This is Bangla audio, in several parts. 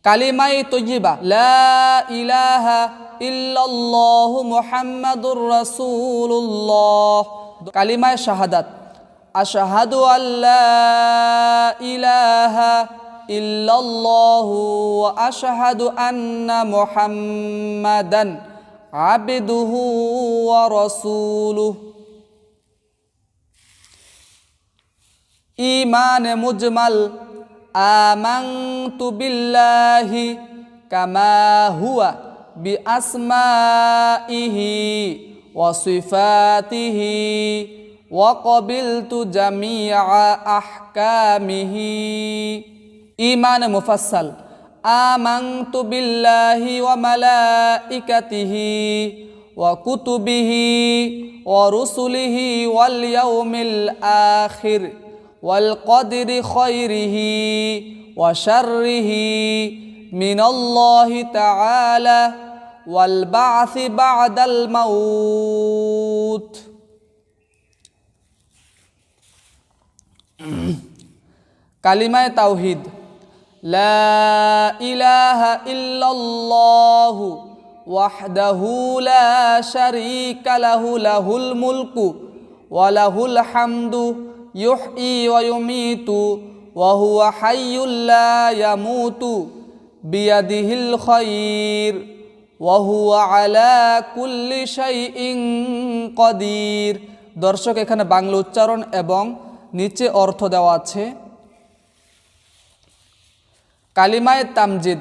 কালিমায়ে তয়্যিবা লা ইলাহা ইল্লাল্লাহু মুহাম্মাদুর রাসূলুল্লাহ। কালিমায়ে শাহাদাত আশহাদু আল্লা ইলাহা ইল্লাল্লাহু ওয়া আশহাদু আন্না মুহাম্মাদান আবদুহু ওয়া রাসূলুহু। ঈমান মুজমাল আমানতু বিল্লাহি কামা হুয়া বিআসমাইহি ওয়া সিফাতিহি ওয়া ক্বাবিলতু জামিআ আহকামিহি। ঈমান মুফাসসাল আমানতু বিল্লাহি ওয়া মালাইকাতিহি ওয়া কুতুবিহি ওয়া রুসুলিহি ওয়াল ইয়াউমিল আখির ওয়াল কদরি খায়রিহি ওয়া শাররিহি মিনাল্লাহি তাআলা ওয়াল বা'সি বা'দাল মাউত। কালিমায়ে তাওহীদ লা ইলাহা ইল্লাল্লাহু ওয়াহদাহু লা শারীকা লাহু লাহুল মুলকু ওয়া লাহুল হামদু ইউহয়ী ওয়া ইউমীতু ওয়া হুয়া হাইয়্যুল লা ইয়ামুতু বিয়াদিহিল খায়র ওয়া হুয়া আলা কুল্লি শাইইন কাদির। দর্শক, এখানে বাংলা উচ্চারণ এবং নিচে অর্থ দেওয়া আছে। কালিমায়ে তামজিদ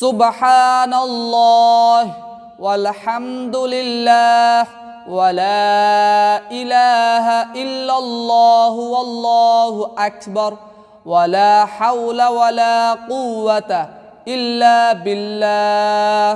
সুবহানাল্লাহ ওয়াল হামদুলিল্লাহ ওয়া লা ইলাহা ইল্লাল্লাহু ওয়াল্লাহু আকবার ওয়া লা হাওলা ওয়া লা কুওয়াতা ইল্লা বিল্লাহ।